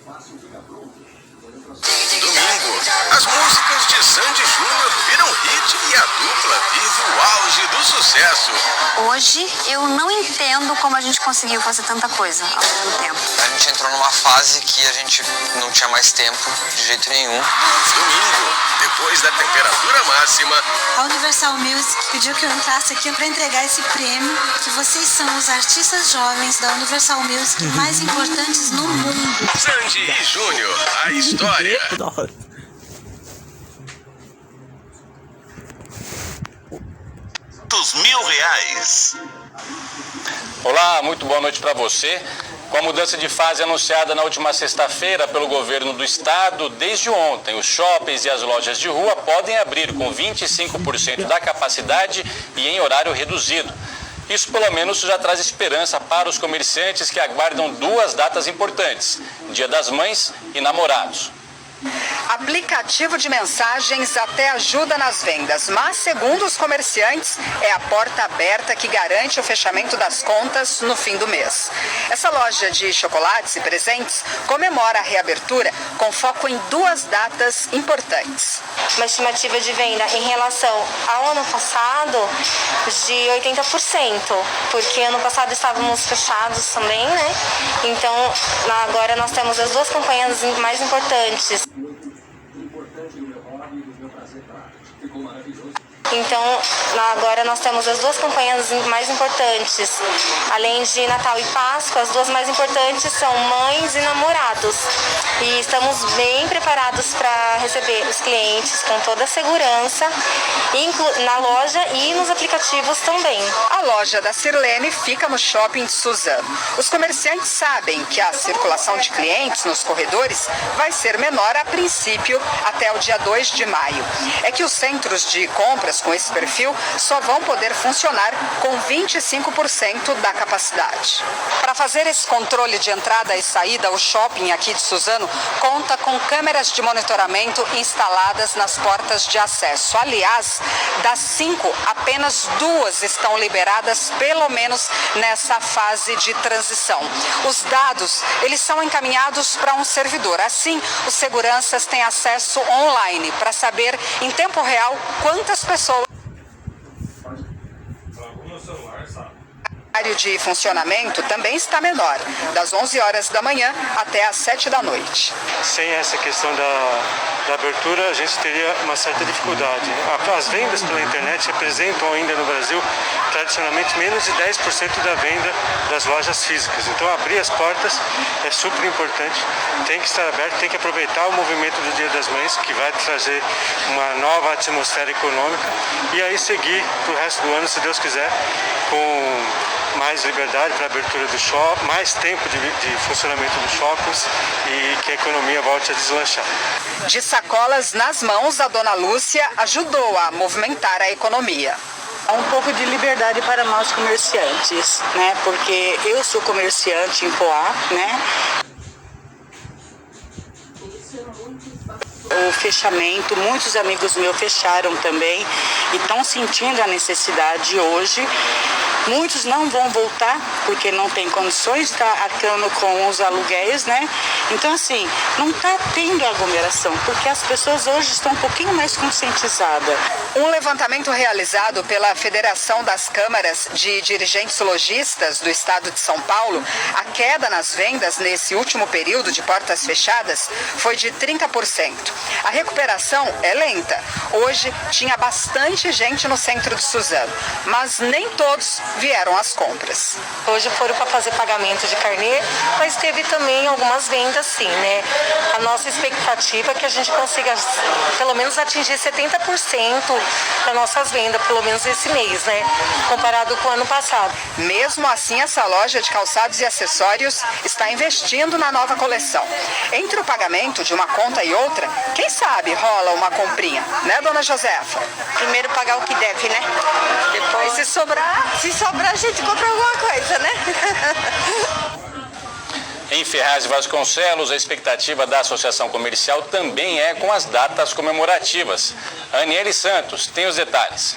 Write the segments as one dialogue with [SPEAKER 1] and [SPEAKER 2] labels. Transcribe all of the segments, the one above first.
[SPEAKER 1] Domingo, as músicas de Sandy Júnior viram hit e a dupla vive o auge do sucesso.
[SPEAKER 2] Hoje eu não entendo como a gente conseguiu fazer tanta coisa ao longo do tempo.
[SPEAKER 3] A gente entrou numa fase que a gente não tinha mais tempo de jeito nenhum.
[SPEAKER 1] Domingo, depois da temperatura máxima,
[SPEAKER 4] A Universal Music pediu que eu entrasse aqui para entregar esse prêmio, que vocês são os artistas jovens da Universal Music mais importantes no mundo.
[SPEAKER 1] Sandy e Júnior, a história.
[SPEAKER 5] Dos R$1.000.
[SPEAKER 6] Olá, muito boa noite para você. Com a mudança de fase anunciada na última sexta-feira pelo governo do estado, desde ontem os shoppings e as lojas de rua podem abrir com 25% da capacidade e em horário reduzido. Isso pelo menos já traz esperança para os comerciantes que aguardam duas datas importantes, Dia das Mães e Namorados.
[SPEAKER 7] Aplicativo de mensagens até ajuda nas vendas, mas, segundo os comerciantes, é a porta aberta que garante o fechamento das contas no fim do mês. Essa loja de chocolates e presentes comemora a reabertura com foco em duas datas importantes.
[SPEAKER 8] Uma estimativa de venda em relação ao ano passado de 80%, porque ano passado estávamos fechados também, né? Então, agora nós temos as duas campanhas mais importantes. Então, agora nós temos as duas campanhas mais importantes. Além de Natal e Páscoa, as duas mais importantes são Mães e Namorados. E estamos bem preparados para receber os clientes com toda a segurança, na loja e nos aplicativos também.
[SPEAKER 7] A loja da Sirlene fica no shopping de Suzano. Os comerciantes sabem que a circulação de clientes nos corredores vai ser menor a princípio até o dia 2 de maio. É que os centros de compras com esse perfil só vão poder funcionar com 25% da capacidade. Para fazer esse controle de entrada e saída, o shopping aqui de Suzano conta com câmeras de monitoramento instaladas nas portas de acesso. Aliás, das 5, apenas 2 estão liberadas, pelo menos nessa fase de transição. Os dados, eles são encaminhados para um servidor. Assim, os seguranças têm acesso online para saber em tempo real quantas pessoas. O horário de funcionamento também está menor, das 11 horas da manhã até às 7 da noite.
[SPEAKER 9] Sem essa questão da abertura, a gente teria uma certa dificuldade. As vendas pela internet representam ainda no Brasil, tradicionalmente, menos de 10% da venda das lojas físicas. Então, abrir as portas é super importante, tem que estar aberto, tem que aproveitar o movimento do Dia das Mães, que vai trazer uma nova atmosfera econômica, e aí seguir para o resto do ano, se Deus quiser, com mais liberdade para a abertura do shopping, mais tempo de funcionamento dos shoppings e que a economia volte a deslanchar.
[SPEAKER 7] De sacolas nas mãos, a dona Lúcia ajudou a movimentar a economia.
[SPEAKER 10] Há um pouco de liberdade para nós comerciantes, né? Porque eu sou comerciante em Poá, né? O fechamento, muitos amigos meus fecharam também e estão sentindo a necessidade hoje. Muitos não vão voltar porque não tem condições de estar arcando com os aluguéis, né? Então, assim, não está tendo aglomeração, porque as pessoas hoje estão um pouquinho mais conscientizadas.
[SPEAKER 7] Um levantamento realizado pela Federação das Câmaras de Dirigentes Lojistas do Estado de São Paulo, a queda nas vendas nesse último período de portas fechadas foi de 30%. A recuperação é lenta. Hoje tinha bastante gente no centro de Suzano, mas nem todos vieram às compras.
[SPEAKER 8] Hoje foram para fazer pagamento de carnê, mas teve também algumas vendas sim, né? A nossa expectativa é que a gente consiga pelo menos atingir 70% das nossas vendas, pelo menos esse mês, né? Comparado com o ano passado.
[SPEAKER 7] Mesmo assim, essa loja de calçados e acessórios está investindo na nova coleção. Entre o pagamento de uma conta e outra, quem sabe rola uma comprinha, né, dona Josefa?
[SPEAKER 4] Primeiro pagar o que deve, né? Depois, se sobrar a gente compra alguma coisa, né?
[SPEAKER 6] Em Ferraz de Vasconcelos, a expectativa da Associação Comercial também é com as datas comemorativas. A Aniele Santos tem os detalhes.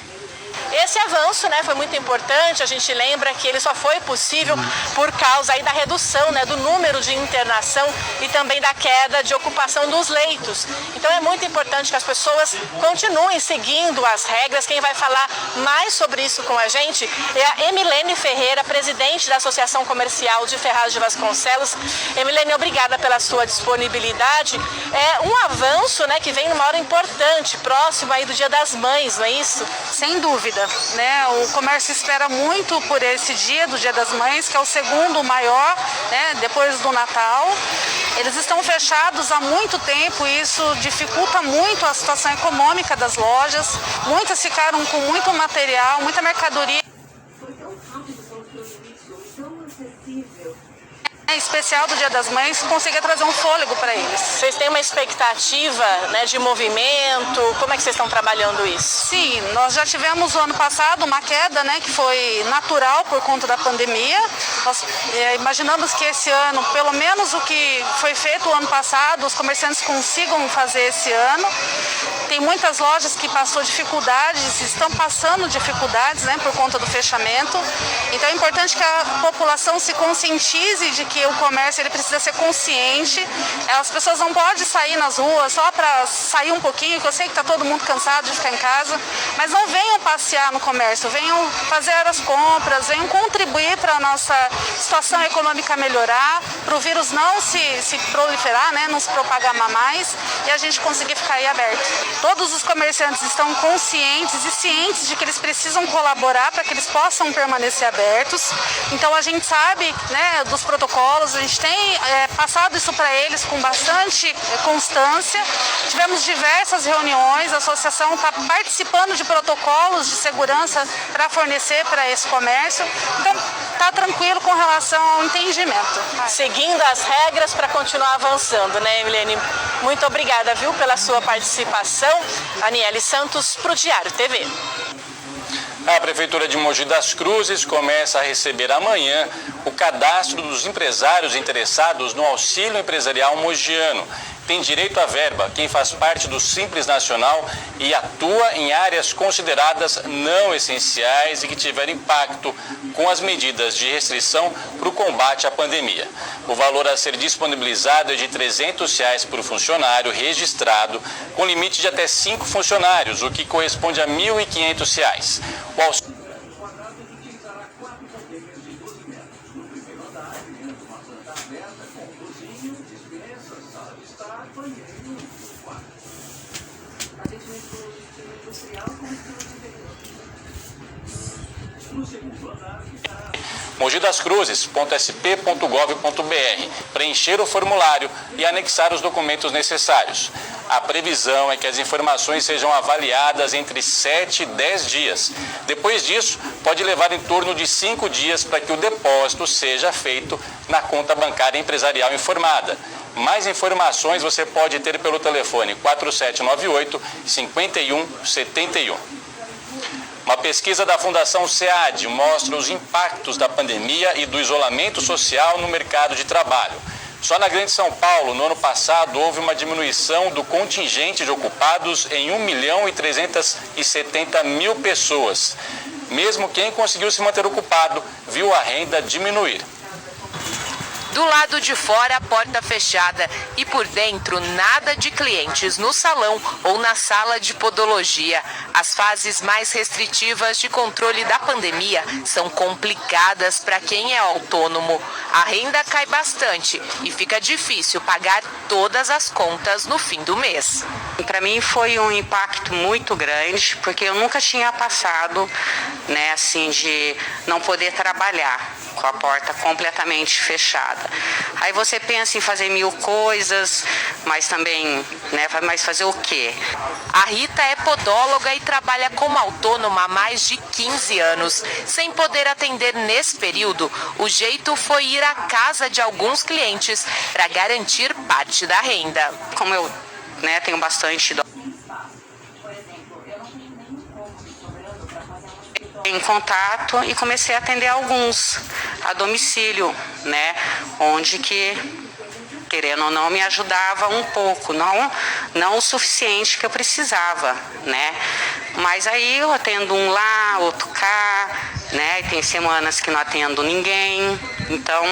[SPEAKER 5] esse avanço, né, foi muito importante. A gente lembra que ele só foi possível por causa aí da redução, né, do número de internação e também da queda de ocupação dos leitos. Então é muito importante que as pessoas continuem seguindo as regras. Quem vai falar mais sobre isso com a gente é a Emilene Ferreira, presidente da Associação Comercial de Ferraz de Vasconcelos. Emilene, obrigada pela sua disponibilidade. É um avanço, né, que vem numa hora importante, próximo aí do Dia das Mães, não é isso?
[SPEAKER 11] Sem dúvida, né? O comércio espera muito por esse dia, do Dia das Mães, que é o segundo maior, né, depois do Natal. Eles estão fechados há muito tempo e isso dificulta muito a situação econômica das lojas. Muitas ficaram com muito material, muita mercadoria. Especial do Dia das Mães, consiga trazer um fôlego para eles.
[SPEAKER 5] Vocês têm uma expectativa, né, de movimento? Como é que vocês estão trabalhando isso?
[SPEAKER 11] Sim, nós já tivemos o ano passado uma queda, né, que foi natural por conta da pandemia. Nós imaginamos que esse ano, pelo menos o que foi feito o ano passado, os comerciantes consigam fazer esse ano. Tem muitas lojas que passou dificuldades, estão passando dificuldades, né, por conta do fechamento. Então é importante que a população se conscientize de que o comércio ele precisa ser consciente. As pessoas não podem sair nas ruas só para sair um pouquinho, que eu sei que está todo mundo cansado de ficar em casa, mas não venham passear no comércio, venham fazer as compras, venham contribuir para a nossa situação econômica melhorar, para o vírus não se proliferar, né, não se propagar mais e a gente conseguir ficar aí aberto. Todos os comerciantes estão conscientes e cientes de que eles precisam colaborar para que eles possam permanecer abertos. Então a gente sabe, né, dos protocolos, a gente tem passado isso para eles com bastante constância. Tivemos diversas reuniões, a associação está participando de protocolos de segurança para fornecer para esse comércio. Então está tranquilo com relação ao entendimento.
[SPEAKER 5] Seguindo as regras para continuar avançando, né, Emilene? Muito obrigada, viu, pela sua participação. Aniele Santos, para o Diário TV.
[SPEAKER 6] A Prefeitura de Mogi das Cruzes começa a receber amanhã o cadastro dos empresários interessados no Auxílio Empresarial Mogiano. Tem direito à verba quem faz parte do Simples Nacional e atua em áreas consideradas não essenciais e que tiveram impacto com as medidas de restrição para o combate à pandemia. O valor a ser disponibilizado é de R$ 300 por funcionário registrado, com limite de até 5 funcionários, o que corresponde a R$ 1.500. O auxílio mogidascruzes.sp.gov.br, preencher o formulário e anexar os documentos necessários. A previsão é que as informações sejam avaliadas entre 7 e 10 dias. Depois disso, pode levar em torno de 5 dias para que o depósito seja feito na conta bancária empresarial informada. Mais informações você pode ter pelo telefone 4798-5171. Uma pesquisa da Fundação SEAD mostra os impactos da pandemia e do isolamento social no mercado de trabalho. Só na Grande São Paulo, no ano passado, houve uma diminuição do contingente de ocupados em 1.370.000 pessoas. Mesmo quem conseguiu se manter ocupado, viu a renda diminuir.
[SPEAKER 12] Do lado de fora, a porta fechada e por dentro, nada de clientes no salão ou na sala de podologia. As fases mais restritivas de controle da pandemia são complicadas para quem é autônomo. A renda cai bastante e fica difícil pagar todas as contas no fim do mês.
[SPEAKER 10] Para mim foi um impacto muito grande, porque eu nunca tinha passado, né, assim, de não poder trabalhar com a porta completamente fechada. Aí você pensa em fazer 1000 coisas, mas também, né, mas fazer o quê?
[SPEAKER 12] A Rita é podóloga e trabalha como autônoma há mais de 15 anos. Sem poder atender nesse período, o jeito foi ir à casa de alguns clientes para garantir parte da renda.
[SPEAKER 10] Como eu, né, tenho bastante em contato e comecei a atender alguns a domicílio, né, onde que, querendo ou não, me ajudava um pouco, não o suficiente que eu precisava, né, Mas aí eu atendo um lá, outro cá, né? Tem semanas que não atendo ninguém. Então,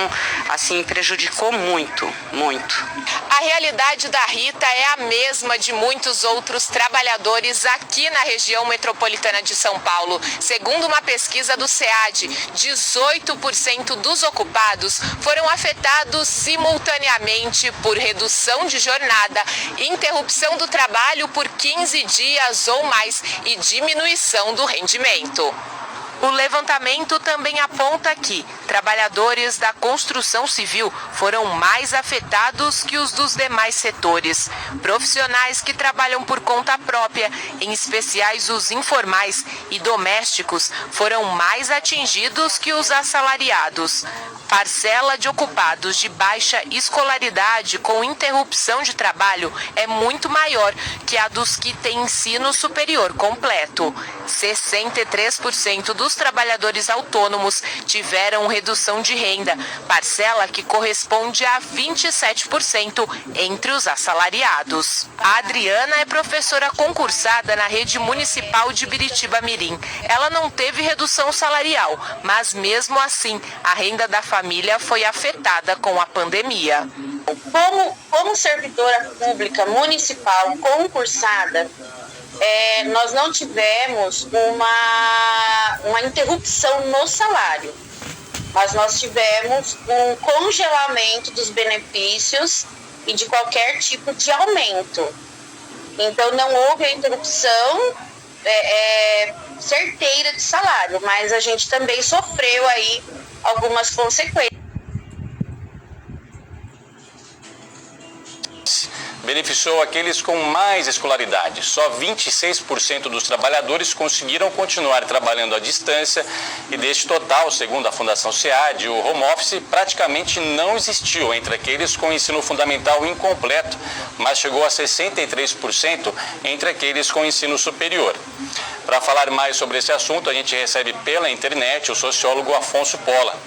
[SPEAKER 10] assim, prejudicou muito, muito.
[SPEAKER 12] A realidade da Rita é a mesma de muitos outros trabalhadores aqui na região metropolitana de São Paulo. Segundo uma pesquisa do SEAD, 18% dos ocupados foram afetados simultaneamente por redução de jornada, interrupção do trabalho por 15 dias ou mais e diminuição do rendimento. O levantamento também aponta que trabalhadores da construção civil foram mais afetados que os dos demais setores. Profissionais que trabalham por conta própria, em especiais os informais e domésticos, foram mais atingidos que os assalariados. Parcela de ocupados de baixa escolaridade com interrupção de trabalho é muito maior que a dos que têm ensino superior completo. 63% dos trabalhadores autônomos tiveram redução de renda, parcela que corresponde a 27% entre os assalariados. A Adriana é professora concursada na rede municipal de Biritiba-Mirim. Ela não teve redução salarial, mas mesmo assim a renda da família foi afetada com a pandemia.
[SPEAKER 13] Como servidora pública municipal concursada, nós não tivemos uma interrupção no salário, mas nós tivemos um congelamento dos benefícios e de qualquer tipo de aumento. Então não houve a interrupção certeira de salário, mas a gente também sofreu aí algumas consequências.
[SPEAKER 6] Beneficiou aqueles com mais escolaridade. Só 26% dos trabalhadores conseguiram continuar trabalhando à distância e deste total, segundo a Fundação SEAD, o home office praticamente não existiu entre aqueles com ensino fundamental incompleto, mas chegou a 63% entre aqueles com ensino superior. Para falar mais sobre esse assunto, a gente recebe pela internet o sociólogo Afonso Pola.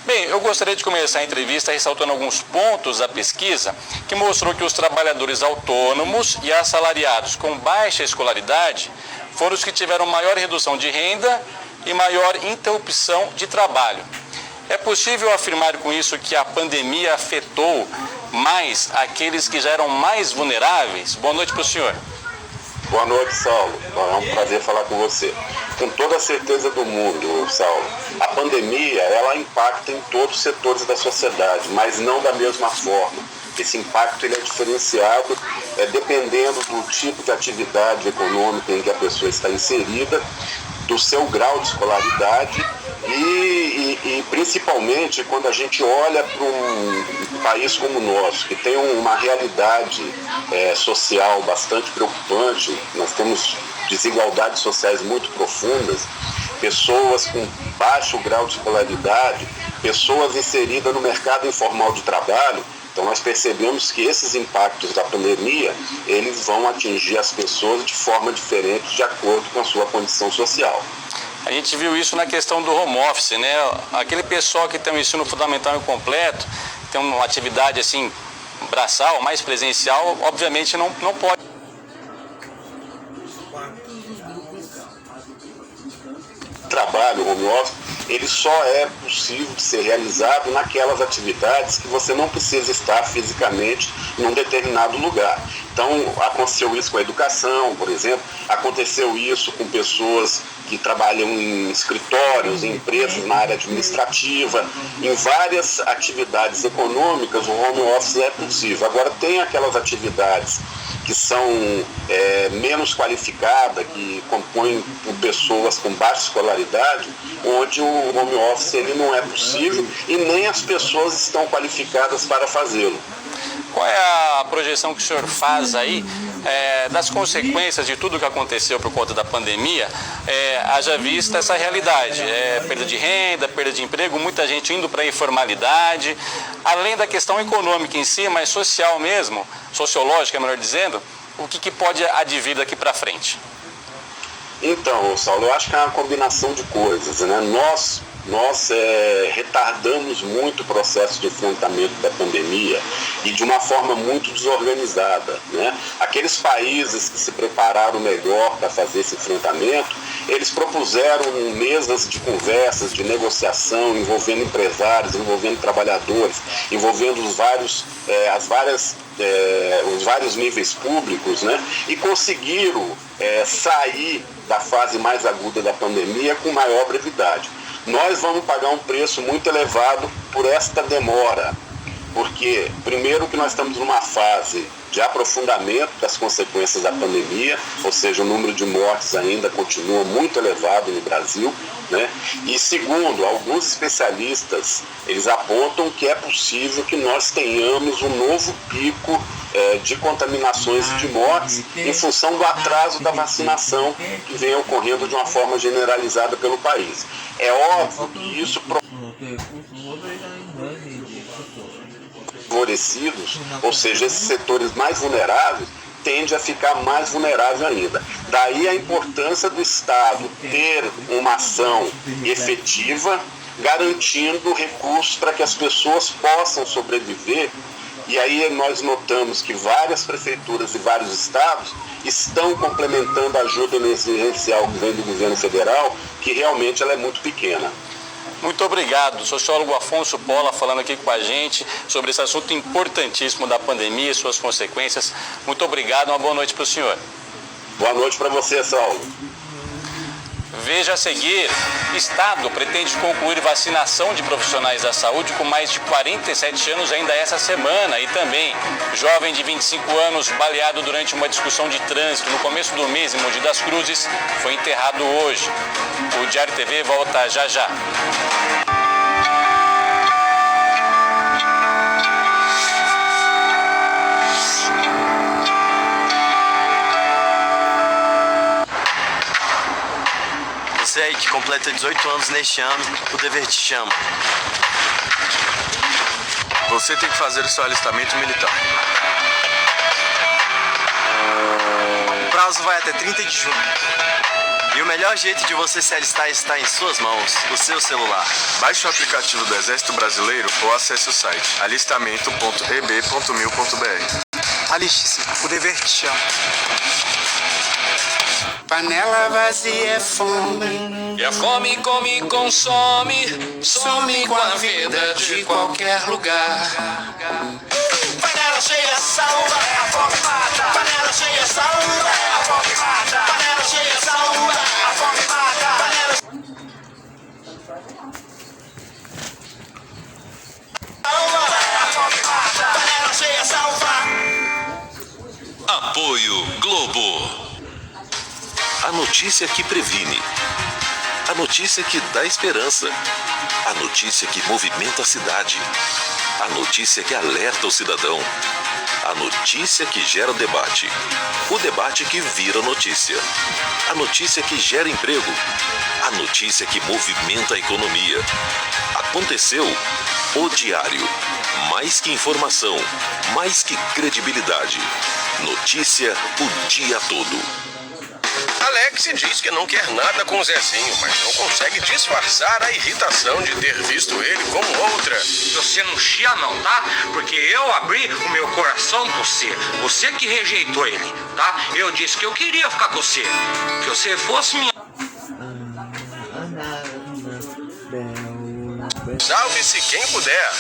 [SPEAKER 6] Bem, eu gostaria de começar a entrevista ressaltando alguns pontos da pesquisa que mostrou que os trabalhadores autônomos e assalariados com baixa escolaridade foram os que tiveram maior redução de renda e maior interrupção de trabalho. É possível afirmar com isso que a pandemia afetou mais aqueles que já eram mais vulneráveis? Boa noite para o senhor.
[SPEAKER 14] Boa noite, Saulo. É um prazer falar com você. Com toda a certeza do mundo, Saulo, a pandemia, ela impacta em todos os setores da sociedade, mas não da mesma forma. Esse impacto ele é diferenciado dependendo do tipo de atividade econômica em que a pessoa está inserida, do seu grau de escolaridade e principalmente quando a gente olha para um país como o nosso, que tem uma realidade social bastante preocupante. Nós temos desigualdades sociais muito profundas, pessoas com baixo grau de escolaridade, pessoas inseridas no mercado informal de trabalho. Então nós percebemos que esses impactos da pandemia, eles vão atingir as pessoas de forma diferente de acordo com a sua condição social.
[SPEAKER 6] A gente viu isso na questão do home office, né? Aquele pessoal que tem um ensino fundamental incompleto, tem uma atividade assim, braçal, mais presencial, obviamente não pode.
[SPEAKER 14] Trabalho, home office, ele só é possível de ser realizado naquelas atividades que você não precisa estar fisicamente num determinado lugar. Então, aconteceu isso com a educação, por exemplo, aconteceu isso com pessoas que trabalham em escritórios, em empresas na área administrativa, em várias atividades econômicas o home office é possível. Agora, tem aquelas atividades que são menos qualificadas, que compõem por pessoas com baixa escolaridade, onde o home office ele não é possível e nem as pessoas estão qualificadas para fazê-lo.
[SPEAKER 6] Qual é a projeção que o senhor faz aí das consequências de tudo que aconteceu por conta da pandemia, haja vista essa realidade, perda de renda, perda de emprego, muita gente indo para a informalidade, além da questão econômica em si, mas social mesmo, sociológica, melhor dizendo, o que pode advir daqui para frente?
[SPEAKER 14] Então, Saulo, eu acho que é uma combinação de coisas, né? Nós, nós retardamos muito o processo de enfrentamento da pandemia e de uma forma muito desorganizada, né? Aqueles países que se prepararam melhor para fazer esse enfrentamento, eles propuseram mesas de conversas, de negociação, envolvendo empresários, envolvendo trabalhadores, envolvendo os vários níveis públicos, né? E conseguiram sair da fase mais aguda da pandemia com maior brevidade. Nós vamos pagar um preço muito elevado por esta demora, porque, primeiro, que nós estamos numa fase de aprofundamento das consequências da pandemia, ou seja, o número de mortes ainda continua muito elevado no Brasil, né? E segundo, alguns especialistas, eles apontam que é possível que nós tenhamos um novo pico de contaminações e de mortes em função do atraso da vacinação que vem ocorrendo de uma forma generalizada pelo país. É óbvio que isso favorecidos, ou seja, esses setores mais vulneráveis, tende a ficar mais vulnerável ainda. Daí a importância do Estado ter uma ação efetiva, garantindo recursos para que as pessoas possam sobreviver. E aí nós notamos que várias prefeituras e vários estados estão complementando a ajuda emergencial que vem do governo federal, que realmente ela é muito pequena.
[SPEAKER 6] Muito obrigado, sociólogo Afonso Pola, falando aqui com a gente sobre esse assunto importantíssimo da pandemia e suas consequências. Muito obrigado, uma boa noite para o senhor.
[SPEAKER 14] Boa noite para você, Saulo.
[SPEAKER 6] Veja a seguir, Estado pretende concluir vacinação de profissionais da saúde com mais de 47 anos ainda essa semana. E também, jovem de 25 anos baleado durante uma discussão de trânsito no começo do mês em Mogi das Cruzes foi enterrado hoje. O Diário TV volta já já.
[SPEAKER 15] Você aí que completa 18 anos neste ano, o dever te chama.
[SPEAKER 16] Você tem que fazer o seu alistamento militar.
[SPEAKER 15] O prazo vai até 30 de junho. E o melhor jeito de você se alistar está em suas mãos, o seu celular.
[SPEAKER 16] Baixe o aplicativo do Exército Brasileiro ou acesse o site alistamento.eb.mil.br.
[SPEAKER 17] Aliste-se, o dever te chama. Panela vazia é fome,
[SPEAKER 18] e a fome come e consome, some com a vida de qualquer lugar. Panela cheia salva, a fome mata. Panela cheia salva, a fome mata. Panela cheia salva, a fome mata. Panela salva, a fome mata. Panela cheia salva.
[SPEAKER 19] Apoio Globo. A notícia que previne. A notícia que dá esperança. A notícia que movimenta a cidade. A notícia que alerta o cidadão. A notícia que gera debate. O debate que vira notícia. A notícia que gera emprego. A notícia que movimenta a economia. Aconteceu. O Diário. Mais que informação. Mais que credibilidade. Notícia o dia todo.
[SPEAKER 1] Alex diz que não quer nada com o Zezinho, mas não consegue disfarçar a irritação de ter visto ele como outra.
[SPEAKER 20] Você não chia não, tá? Porque eu abri o meu coração por você. Você que rejeitou ele, tá? Eu disse que eu queria ficar com você. Que você fosse minha...
[SPEAKER 1] Salve-se quem puder.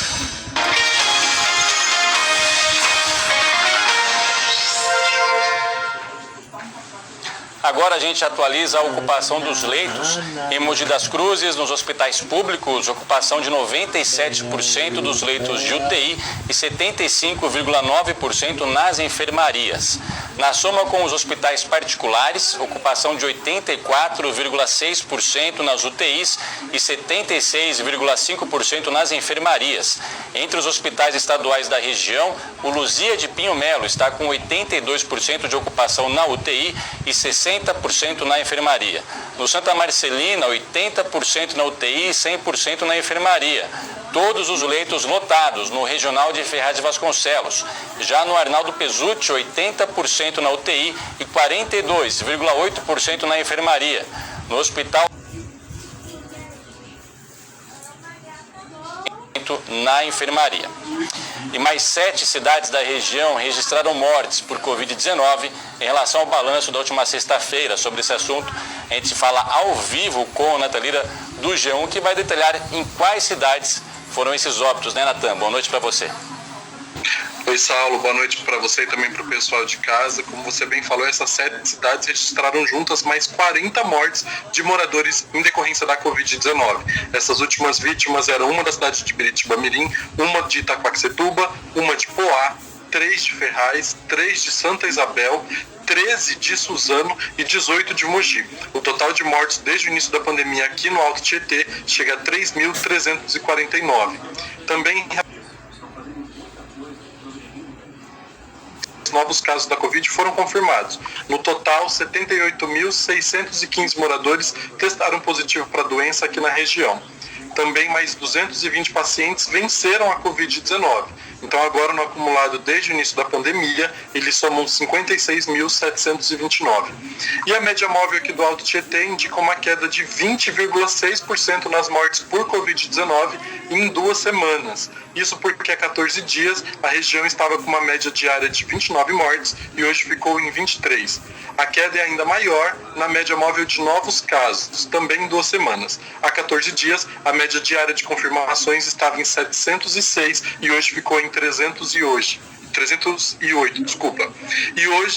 [SPEAKER 6] Agora a gente atualiza a ocupação dos leitos em Mogi das Cruzes, nos hospitais públicos, ocupação de 97% dos leitos de UTI e 75,9% nas enfermarias. Na soma com os hospitais particulares, ocupação de 84,6% nas UTIs e 76,5% nas enfermarias. Entre os hospitais estaduais da região, o Luzia de Pinho Melo está com 82% de ocupação na UTI e 60% na enfermaria. No Santa Marcelina, 80% na UTI e 100% na enfermaria. Todos os leitos lotados no Regional de Ferraz de Vasconcelos. Já no Arnaldo Pezzutti, 80% na UTI e 42,8% na enfermaria. No Hospital atendimento na enfermaria. E mais 7 cidades da região registraram mortes por Covid-19 em relação ao balanço da última sexta-feira. Sobre esse assunto, a gente fala ao vivo com a Natalira do G1, que vai detalhar em quais cidades foram esses óbitos, né, Natan? Boa noite para você.
[SPEAKER 21] Oi, Saulo, boa noite para você e também para o pessoal de casa. Como você bem falou, essas 7 cidades registraram juntas mais 40 mortes de moradores em decorrência da Covid-19. Essas últimas vítimas eram uma da cidade de Biritiba-Mirim, uma de Itaquaquecetuba, uma de Poá, 3 de Ferraz, 3 de Santa Isabel, 13 de Suzano e 18 de Mogi. O total de mortes desde o início da pandemia aqui no Alto Tietê chega a 3.349. Também novos casos da Covid foram confirmados. No total, 78.615 moradores testaram positivo para a doença aqui na região. Também mais 220 pacientes venceram a Covid-19. Então agora, no acumulado desde o início da pandemia, eles somam 56.729. E a média móvel aqui do Alto Tietê indica uma queda de 20,6% nas mortes por Covid-19 em 2 semanas. Isso porque há 14 dias a região estava com uma média diária de 29 mortes e hoje ficou em 23. A queda é ainda maior na média móvel de novos casos, também em 2 semanas. Há 14 dias, a média diária de confirmações estava em 706 e hoje ficou em 308.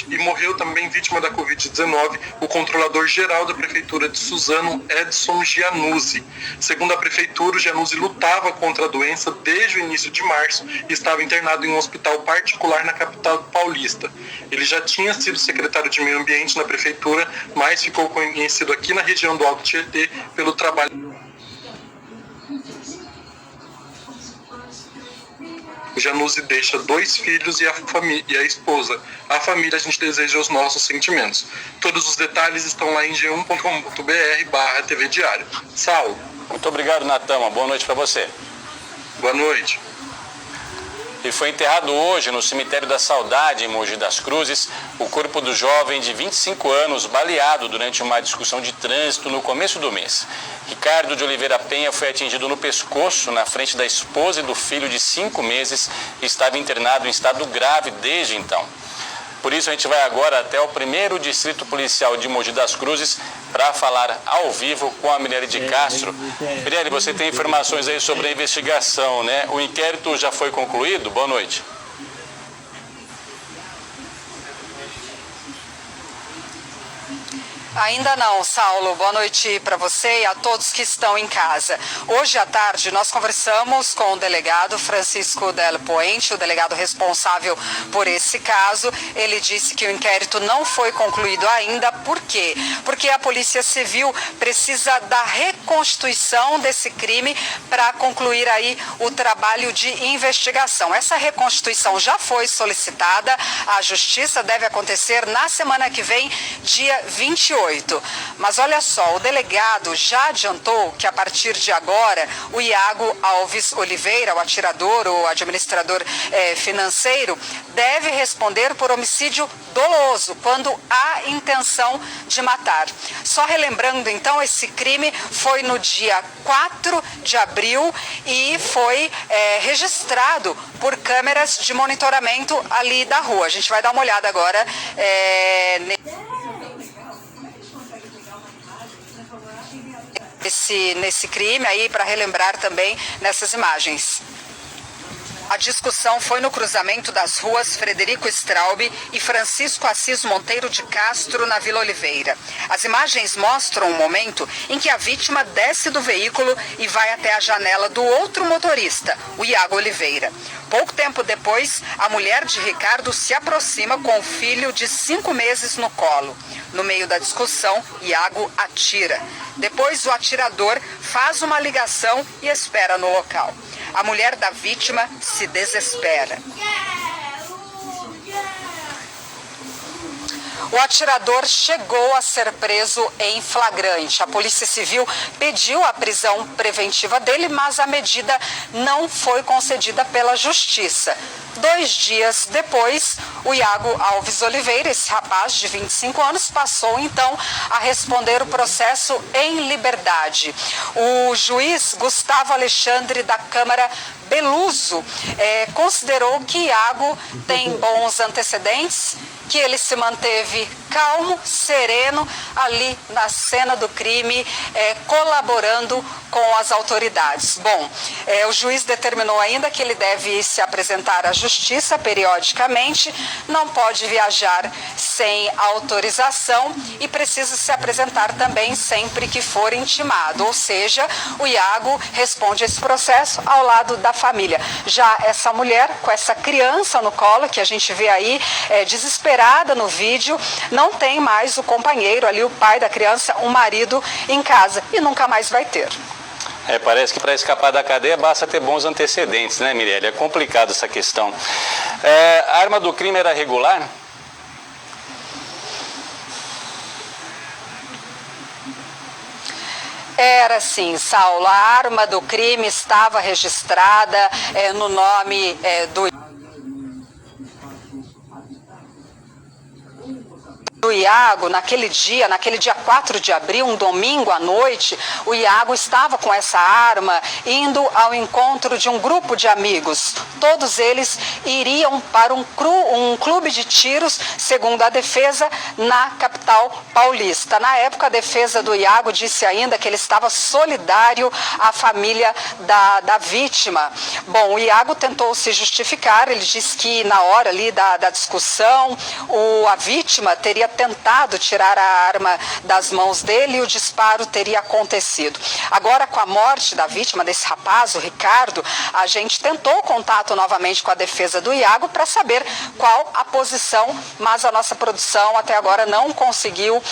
[SPEAKER 21] E morreu também vítima da Covid-19 o controlador geral da Prefeitura de Suzano, Edson Gianuzzi. Segundo a Prefeitura, o Gianuzzi lutava contra a doença desde o início de março e estava internado em um hospital particular na capital paulista. Ele já tinha sido secretário de Meio Ambiente na Prefeitura, mas ficou conhecido aqui na região do Alto Tietê pelo trabalho. O Gianuzzi deixa 2 filhos e a esposa. A família, a gente deseja os nossos sentimentos. Todos os detalhes estão lá em g1.com.br/TV Diário. Saulo.
[SPEAKER 6] Muito obrigado, Natan. Uma boa noite para você.
[SPEAKER 21] Boa noite.
[SPEAKER 6] E foi enterrado hoje no Cemitério da Saudade, em Mogi das Cruzes, o corpo do jovem de 25 anos baleado durante uma discussão de trânsito no começo do mês. Ricardo de Oliveira Penha foi atingido no pescoço, na frente da esposa e do filho de 5 meses, e estava internado em estado grave desde então. Por isso, a gente vai agora até o 1º Distrito Policial de Mogi das Cruzes para falar ao vivo com a Mirelle de Castro. Mirelle, você tem informações aí sobre a investigação, né? O inquérito já foi concluído? Boa noite.
[SPEAKER 22] Ainda não, Saulo. Boa noite para você e a todos que estão em casa. Hoje à tarde nós conversamos com o delegado Francisco Del Poente, o delegado responsável por esse caso. Ele disse que o inquérito não foi concluído ainda. Por quê? Porque a Polícia Civil precisa da reconstituição desse crime para concluir aí o trabalho de investigação. Essa reconstituição já foi solicitada à Justiça, deve acontecer na semana que vem, dia 28. Mas olha só, o delegado já adiantou que a partir de agora o Iago Alves Oliveira, o atirador, o administrador financeiro, deve responder por homicídio doloso, quando há intenção de matar. Só relembrando então, esse crime foi no dia 4 de abril e foi registrado por câmeras de monitoramento ali da rua. A gente vai dar uma olhada agora nesse crime aí, para relembrar também nessas imagens. A discussão foi no cruzamento das ruas Frederico Straub e Francisco Assis Monteiro de Castro, na Vila Oliveira. As imagens mostram o momento em que a vítima desce do veículo e vai até a janela do outro motorista, o Iago Oliveira. Pouco tempo depois, a mulher de Ricardo se aproxima com o filho de 5 meses no colo. No meio da discussão, Iago atira. Depois, o atirador faz uma ligação e espera no local. A mulher da vítima se desespera. O atirador chegou a ser preso em flagrante. A Polícia Civil pediu a prisão preventiva dele, mas a medida não foi concedida pela Justiça. 2 dias depois, o Iago Alves Oliveira, esse rapaz de 25 anos, passou então a responder o processo em liberdade. O juiz Gustavo Alexandre da Câmara Beluso considerou que Iago tem bons antecedentes, que ele se manteve calmo, sereno, ali na cena do crime, colaborando com as autoridades. Bom, o juiz determinou ainda que ele deve se apresentar à justiça periodicamente, não pode viajar sem autorização e precisa se apresentar também sempre que for intimado. Ou seja, o Iago responde esse processo ao lado da família. Já essa mulher, com essa criança no colo, que a gente vê aí desesperada no vídeo, não tem mais o companheiro ali, o pai da criança, o marido em casa, e nunca mais vai ter.
[SPEAKER 6] Parece que para escapar da cadeia basta ter bons antecedentes, né, Mirelle? É complicado essa questão. A arma do crime era regular?
[SPEAKER 22] Era sim, Saulo. A arma do crime estava registrada no nome do Iago. Naquele dia 4 de abril, um domingo à noite, o Iago estava com essa arma indo ao encontro de um grupo de amigos. Todos eles iriam para um clube de tiros, segundo a defesa, na capital paulista. Na época, a defesa do Iago disse ainda que ele estava solidário à família da vítima. Bom, o Iago tentou se justificar, ele disse que na hora ali da discussão, a vítima teria tentado tirar a arma das mãos dele e o disparo teria acontecido. Agora, com a morte da vítima, desse rapaz, o Ricardo, a gente tentou contato novamente com a defesa do Iago para saber qual a posição, mas a nossa produção até agora não conseguiu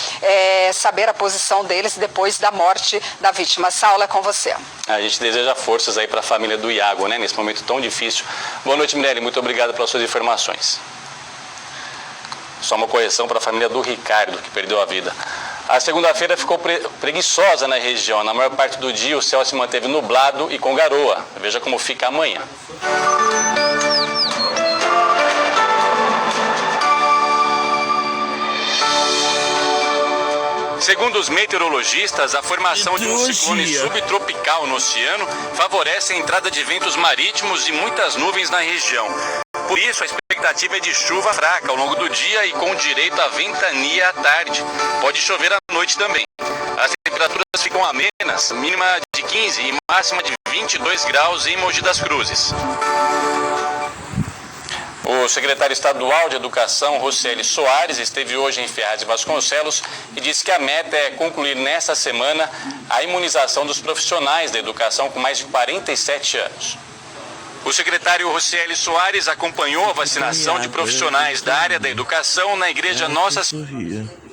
[SPEAKER 22] saber a posição deles depois da morte da vítima. Saulo, é com você.
[SPEAKER 6] A gente deseja forças aí para a família do Iago, né, nesse momento tão difícil. Boa noite, Mirelle, muito obrigado pelas suas informações. Só uma correção para a família do Ricardo, que perdeu a vida. A segunda-feira ficou preguiçosa na região. Na maior parte do dia, o céu se manteve nublado e com garoa. Veja como fica amanhã. Segundo os meteorologistas, a formação de um ciclone subtropical no oceano favorece a entrada de ventos marítimos e muitas nuvens na região. Por isso, a expectativa é de chuva fraca ao longo do dia e com direito a ventania à tarde. Pode chover à noite também. As temperaturas ficam amenas, mínima de 15 e máxima de 22 graus em Mogi das Cruzes. O secretário estadual de Educação, Rocieli Soares, esteve hoje em Ferraz de Vasconcelos e disse que a meta é concluir nesta semana a imunização dos profissionais da educação com mais de 47 anos. O secretário Rocieli Soares acompanhou a vacinação de profissionais da área da educação na Igreja Nossa Senhora.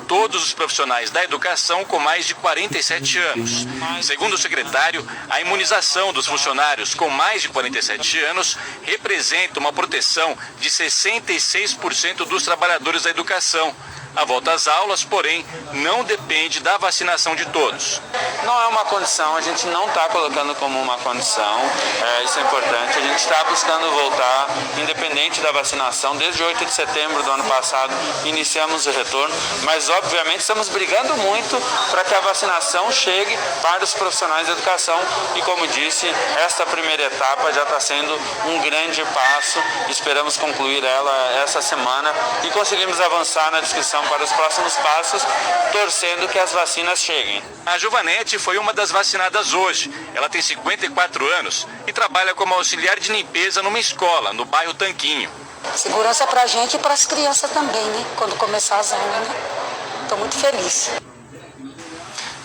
[SPEAKER 6] Todos os profissionais da educação com mais de 47 anos. Segundo o secretário, a imunização dos funcionários com mais de 47 anos representa uma proteção de 66% dos trabalhadores da educação. A volta às aulas, porém, não depende da vacinação de todos.
[SPEAKER 2] Não é uma condição, a gente não está colocando como uma condição, isso é importante. A gente está buscando voltar, independente da vacinação. Desde 8 de setembro do ano passado, iniciamos o retorno, mas obviamente estamos brigando muito para que a vacinação chegue para os profissionais da educação. E como disse, esta primeira etapa já está sendo um grande passo. Esperamos concluir ela essa semana e conseguimos avançar na discussão para os próximos passos, torcendo que as vacinas cheguem.
[SPEAKER 6] A Giovanete foi uma das vacinadas hoje. Ela tem 54 anos e trabalha como auxiliar de limpeza numa escola, no bairro Tanquinho.
[SPEAKER 22] Segurança para a gente e para as crianças também, né? Quando começar as aulas, né? Estou muito feliz.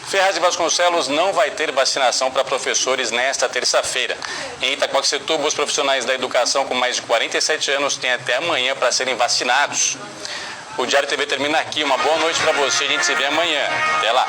[SPEAKER 6] Ferraz de Vasconcelos não vai ter vacinação para professores nesta terça-feira. Em Itaquaquecetuba, os profissionais da educação com mais de 47 anos têm até amanhã para serem vacinados. O Diário TV termina aqui. Uma boa noite para você. A gente se vê amanhã. Até lá.